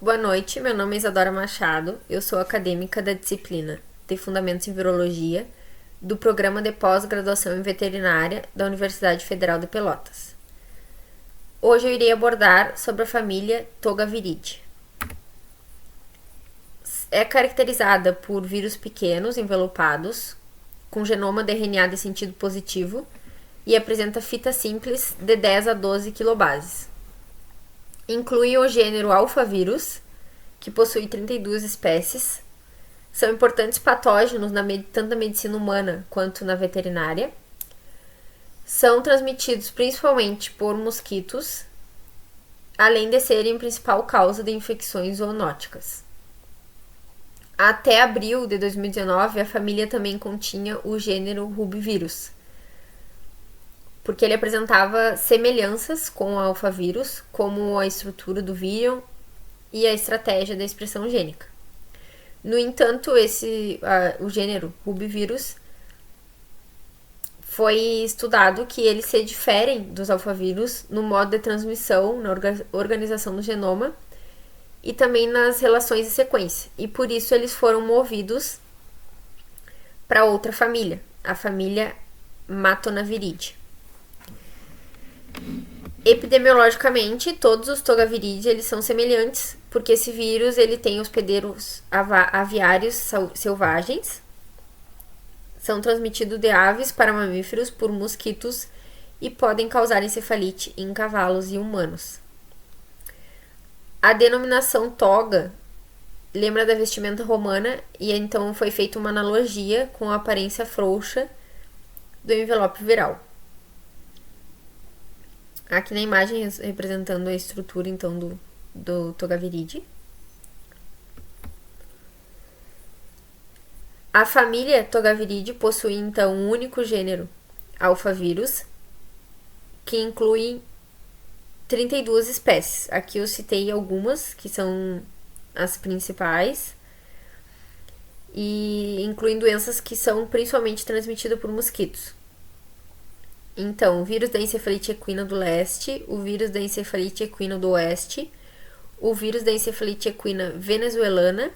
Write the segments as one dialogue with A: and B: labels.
A: Boa noite, meu nome é Isadora Machado, eu sou acadêmica da disciplina de Fundamentos em Virologia do Programa de Pós-Graduação em Veterinária da Universidade Federal de Pelotas. Hoje eu irei abordar sobre a família Togaviridae. É caracterizada por vírus pequenos envelopados, com genoma de RNA de sentido positivo e apresenta fita simples de 10 a 12 quilobases. Inclui o gênero Alphavírus, que possui 32 espécies. São importantes patógenos tanto na medicina humana quanto na veterinária. São transmitidos principalmente por mosquitos, além de serem a principal causa de infecções zoonóticas. Até abril de 2019, a família também continha o gênero Rubivírus, porque ele apresentava semelhanças com o alfavírus, como a estrutura do vírus e a estratégia da expressão gênica. No entanto, o gênero Rubivírus foi estudado que eles se diferem dos alfavírus no modo de transmissão, na organização do genoma e também nas relações de sequência. E por isso eles foram movidos para outra família, a família Matonaviridae. Epidemiologicamente, todos os Togaviridae eles são semelhantes, porque esse vírus ele tem hospedeiros aviários selvagens, são transmitidos de aves para mamíferos por mosquitos e podem causar encefalite em cavalos e humanos. A denominação toga lembra da vestimenta romana e então foi feita uma analogia com a aparência frouxa do envelope viral. Aqui na imagem representando a estrutura então do Togaviridae. A família Togaviridae possui então um único gênero Alphavírus, que inclui 32 espécies. Aqui eu citei algumas que são as principais e incluem doenças que são principalmente transmitidas por mosquitos. Então, o vírus da encefalite equina do leste, o vírus da encefalite equina do oeste, o vírus da encefalite equina venezuelana,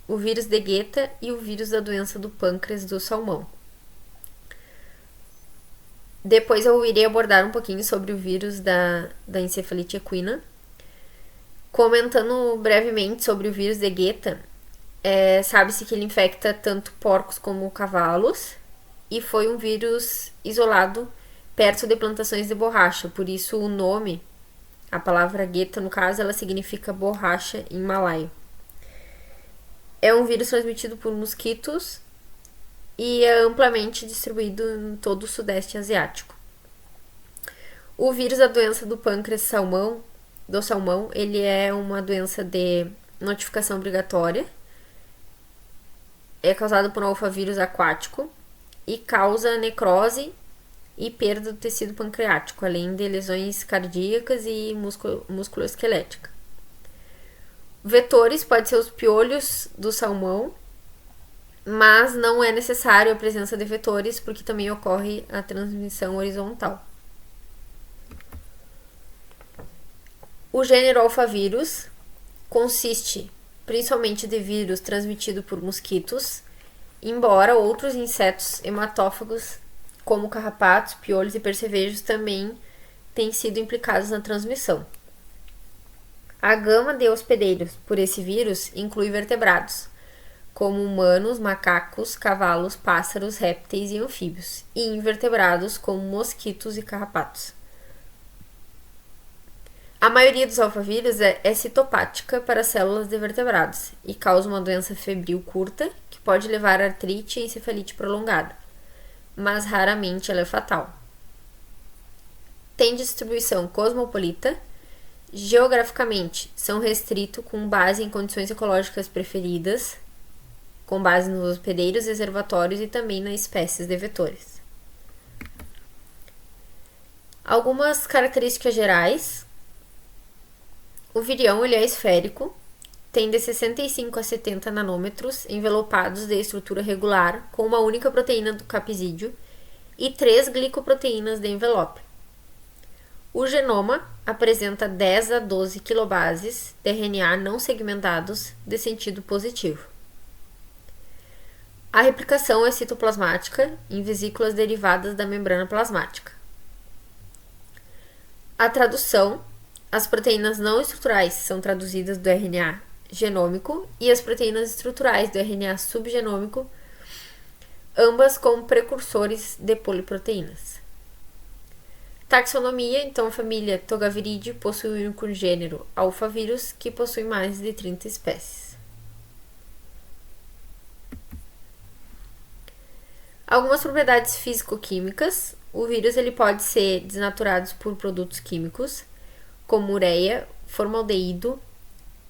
A: o vírus de Guetta e o vírus da doença do pâncreas do salmão. Depois eu irei abordar um pouquinho sobre o vírus da encefalite equina. Comentando brevemente sobre o vírus de Guetta, sabe-se que ele infecta tanto porcos como cavalos e foi um vírus isolado perto de plantações de borracha, por isso o nome, a palavra Guetta no caso, ela significa borracha em malaio. É um vírus transmitido por mosquitos e é amplamente distribuído em todo o sudeste asiático. O vírus da doença do pâncreas do salmão, ele é uma doença de notificação obrigatória, é causado por um alfavírus aquático e causa necrose e perda do tecido pancreático, além de lesões cardíacas e musculoesquelética. Vetores podem ser os piolhos do salmão, mas não é necessário a presença de vetores, porque também ocorre a transmissão horizontal. O gênero alfavírus consiste principalmente de vírus transmitido por mosquitos, embora outros insetos hematófagos como carrapatos, piolhos e percevejos também têm sido implicados na transmissão. A gama de hospedeiros por esse vírus inclui vertebrados, como humanos, macacos, cavalos, pássaros, répteis e anfíbios, e invertebrados, como mosquitos e carrapatos. A maioria dos alfavírus é citopática para células de vertebrados e causa uma doença febril curta, que pode levar a artrite e encefalite prolongada, mas raramente ela é fatal. Tem distribuição cosmopolita. Geograficamente, são restritos com base em condições ecológicas preferidas, com base nos hospedeiros, reservatórios e também nas espécies de vetores. Algumas características gerais. O virião ele é esférico, tem de 65 a 70 nanômetros, envelopados de estrutura regular, com uma única proteína do capsídeo e 3 glicoproteínas de envelope. O genoma apresenta 10 a 12 quilobases de RNA não segmentados de sentido positivo. A replicação é citoplasmática em vesículas derivadas da membrana plasmática. A tradução: as proteínas não estruturais são traduzidas do RNA genômico e as proteínas estruturais do RNA subgenômico, ambas como precursores de poliproteínas. Taxonomia: então a família Togaviridae possui o único gênero Alphavírus, que possui mais de 30 espécies. Algumas propriedades físico-químicas: o vírus ele pode ser desnaturado por produtos químicos, como ureia, formaldeído,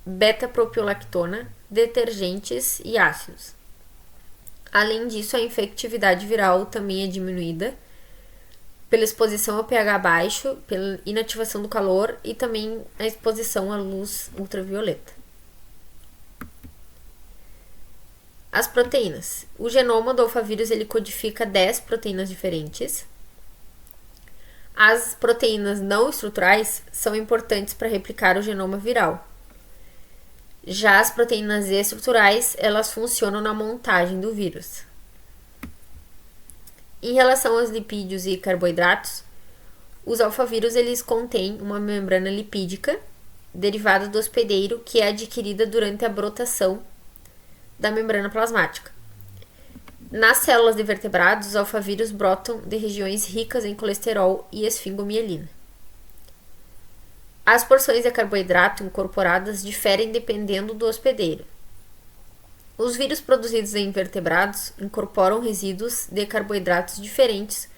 A: beta-propiolactona, detergentes e ácidos. Além disso, a infectividade viral também é diminuída pela exposição ao pH baixo, pela inativação do calor e também a exposição à luz ultravioleta. As proteínas. O genoma do alfavírus ele codifica 10 proteínas diferentes. As proteínas não estruturais são importantes para replicar o genoma viral. Já as proteínas estruturais, elas funcionam na montagem do vírus. Em relação aos lipídios e carboidratos, os alfavírus eles contêm uma membrana lipídica derivada do hospedeiro que é adquirida durante a brotação da membrana plasmática. Nas células de vertebrados, os alfavírus brotam de regiões ricas em colesterol e esfingomielina. As porções de carboidrato incorporadas diferem dependendo do hospedeiro. Os vírus produzidos em vertebrados incorporam resíduos de carboidratos diferentes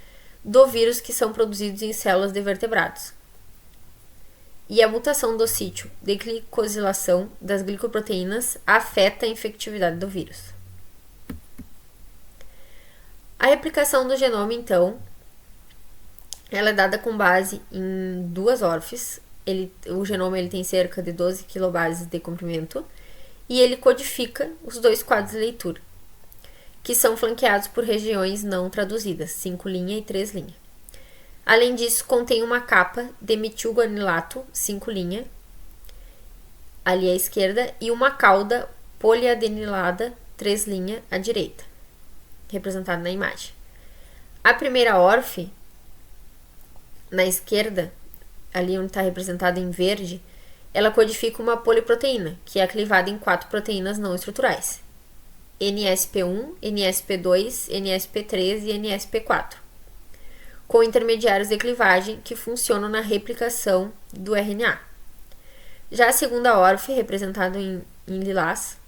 A: do vírus que são produzidos em células de vertebrados. E a mutação do sítio de glicosilação das glicoproteínas afeta a infectividade do vírus. A replicação do genoma, então, ela é dada com base em duas ORFs. O genoma ele tem cerca de 12 kilobases de comprimento e ele codifica os dois quadros de leitura, que são flanqueados por regiões não traduzidas, 5' e 3'. Além disso, contém uma capa de metilguanilato, 5', ali à esquerda, e uma cauda poliadenilada, 3' à direita, representada na imagem. A primeira ORF, na esquerda, ali onde está representada em verde, ela codifica uma poliproteína, que é clivada em 4 proteínas não estruturais: NSP1, NSP2, NSP3 e NSP4, com intermediários de clivagem que funcionam na replicação do RNA. Já a segunda ORF, representada em lilás,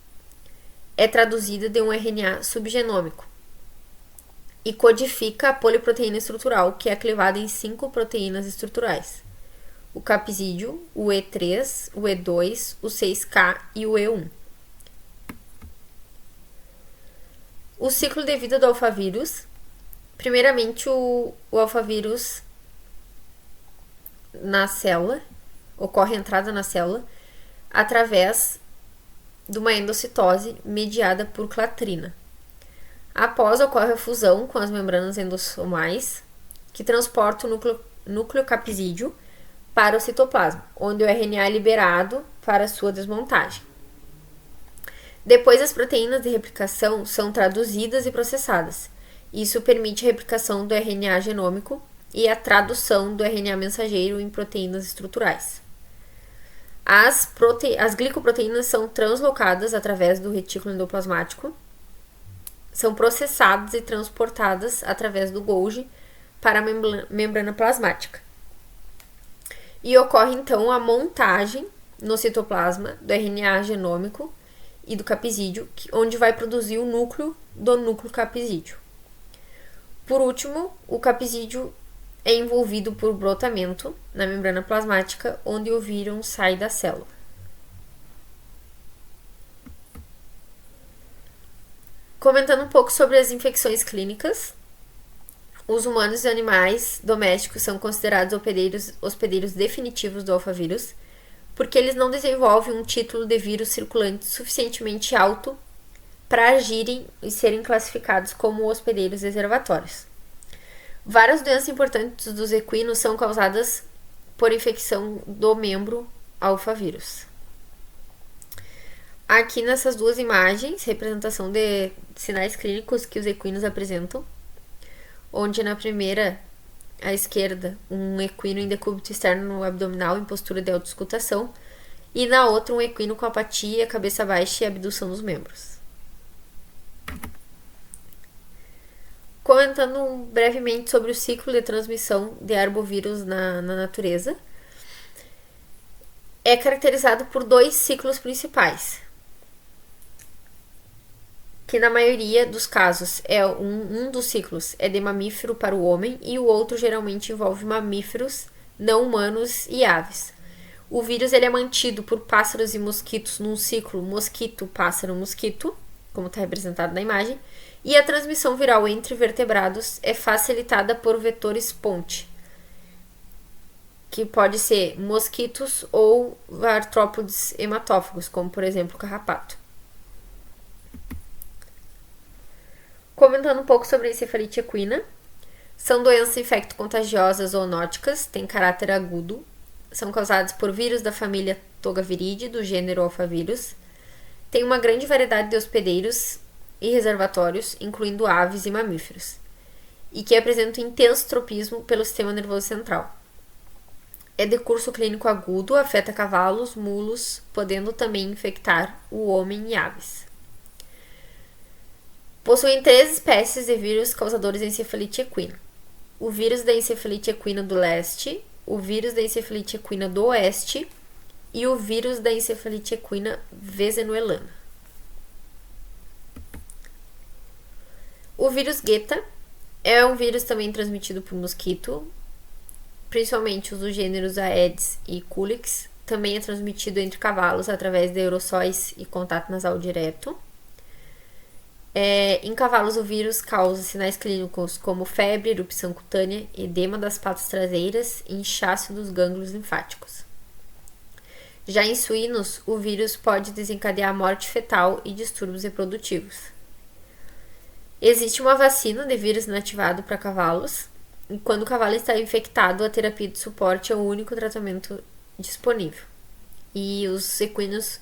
A: é traduzida de um RNA subgenômico e codifica a poliproteína estrutural, que é clivada em 5 proteínas estruturais: o capsídeo, o E3, o E2, o 6K e o E1. O ciclo de vida do alfavírus. Primeiramente, o alfavírus na célula, ocorre a entrada na célula através de uma endocitose mediada por clatrina. Após, ocorre a fusão com as membranas endossomais, que transportam o núcleo capsídeo para o citoplasma, onde o RNA é liberado para sua desmontagem. Depois, as proteínas de replicação são traduzidas e processadas. Isso permite a replicação do RNA genômico e a tradução do RNA mensageiro em proteínas estruturais. As glicoproteínas são translocadas através do retículo endoplasmático, são processadas e transportadas através do Golgi para a membrana plasmática. E ocorre, então, a montagem no citoplasma do RNA genômico e do capsídeo, onde vai produzir o núcleo do núcleo capsídeo. Por último, o capsídeo é envolvido por brotamento na membrana plasmática, onde o vírus sai da célula. Comentando um pouco sobre as infecções clínicas, os humanos e animais domésticos são considerados hospedeiros definitivos do alfavírus, porque eles não desenvolvem um título de vírus circulante suficientemente alto para agirem e serem classificados como hospedeiros reservatórios. Várias doenças importantes dos equinos são causadas por infecção do membro alfavírus. Aqui nessas duas imagens, representação de sinais clínicos que os equinos apresentam, onde na primeira, à esquerda, um equino em decúbito externo abdominal em postura de autoescutação, e na outra um equino com apatia, cabeça baixa e abdução dos membros. Comentando brevemente sobre o ciclo de transmissão de arbovírus na natureza, é caracterizado por 2 ciclos principais, que na maioria dos casos é um dos ciclos é de mamífero para o homem e o outro geralmente envolve mamíferos, não humanos e aves. O vírus ele é mantido por pássaros e mosquitos num ciclo mosquito, pássaro, mosquito, como está representado na imagem, e a transmissão viral entre vertebrados é facilitada por vetores ponte, que pode ser mosquitos ou artrópodes hematófagos, como por exemplo o carrapato. Comentando um pouco sobre a encefalite equina, são doenças infecto-contagiosas zoonóticas, têm caráter agudo, são causadas por vírus da família Togaviridae, do gênero Alphavírus, tem uma grande variedade de hospedeiros e reservatórios, incluindo aves e mamíferos, e que apresentam intenso tropismo pelo sistema nervoso central. É de curso clínico agudo, afeta cavalos, mulos, podendo também infectar o homem e aves. Possuem 3 espécies de vírus causadores da encefalite equina. O vírus da encefalite equina do leste, o vírus da encefalite equina do oeste e o vírus da encefalite equina venezuelana. O vírus Geta é um vírus também transmitido por mosquito, principalmente os dos gêneros Aedes e Culex. Também é transmitido entre cavalos através de aerossóis e contato nasal direto. Em cavalos, o vírus causa sinais clínicos como febre, erupção cutânea, edema das patas traseiras e inchaço dos gânglios linfáticos. Já em suínos, o vírus pode desencadear morte fetal e distúrbios reprodutivos. Existe uma vacina de vírus inativado para cavalos, e quando o cavalo está infectado, a terapia de suporte é o único tratamento disponível. E os equinos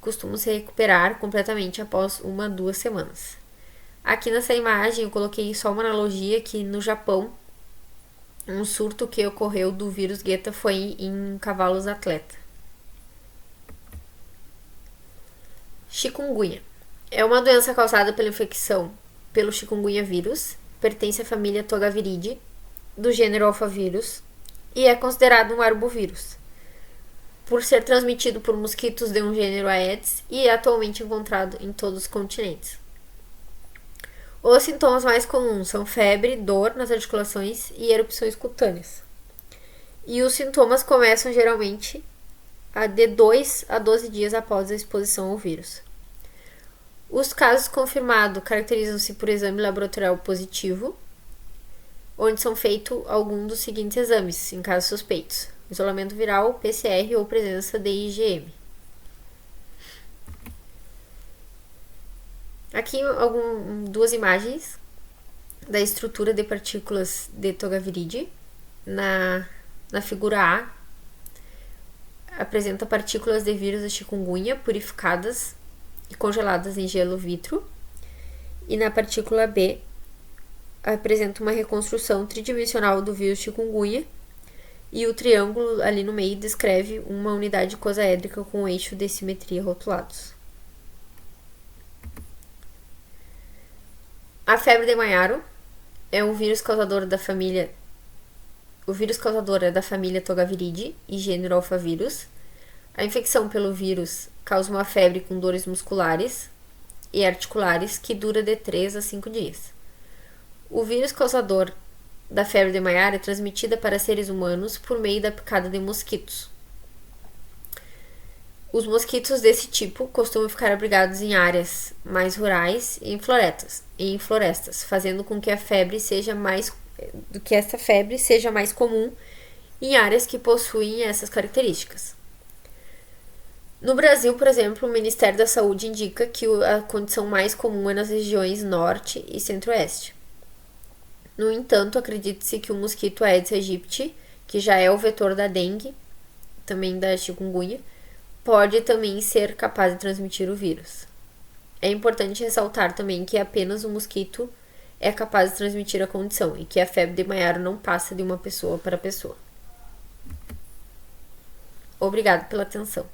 A: costumam se recuperar completamente após 1 a 2 semanas. Aqui nessa imagem eu coloquei só uma analogia que no Japão um surto que ocorreu do vírus Geta foi em cavalos atleta. Chikungunya é uma doença causada pela infecção pelo chikungunya vírus, pertence à família Togaviridae, do gênero Alphavírus, e é considerado um arbovírus, por ser transmitido por mosquitos de um gênero Aedes e é atualmente encontrado em todos os continentes. Os sintomas mais comuns são febre, dor nas articulações e erupções cutâneas. E os sintomas começam geralmente de 2 a 12 dias após a exposição ao vírus. Os casos confirmados caracterizam-se por exame laboratorial positivo, onde são feitos alguns dos seguintes exames, em casos suspeitos: isolamento viral, PCR ou presença de IgM. Aqui 2 imagens da estrutura de partículas de Togaviridae. Na figura A, apresenta partículas de vírus da chikungunya purificadas e congeladas em gelo vitro. E na partícula B, apresenta uma reconstrução tridimensional do vírus chikungunya. E o triângulo ali no meio descreve uma unidade icosaédrica com um eixo de simetria rotulados. A febre de Mayaro é um vírus causador da família. O vírus causador é da família Togaviridae e gênero Alphavírus. A infecção pelo vírus causa uma febre com dores musculares e articulares que dura de 3 a 5 dias. O vírus causador da febre de Mayaro é transmitida para seres humanos por meio da picada de mosquitos. Os mosquitos desse tipo costumam ficar abrigados em áreas mais rurais e em florestas, fazendo com que essa febre seja mais comum em áreas que possuem essas características. No Brasil, por exemplo, o Ministério da Saúde indica que a condição mais comum é nas regiões norte e centro-oeste. No entanto, acredita-se que o mosquito Aedes aegypti, que já é o vetor da dengue, também da chikungunya, pode também ser capaz de transmitir o vírus. É importante ressaltar também que apenas o mosquito é capaz de transmitir a condição e que a febre de Maiaro não passa de uma pessoa para pessoa. Obrigado pela atenção.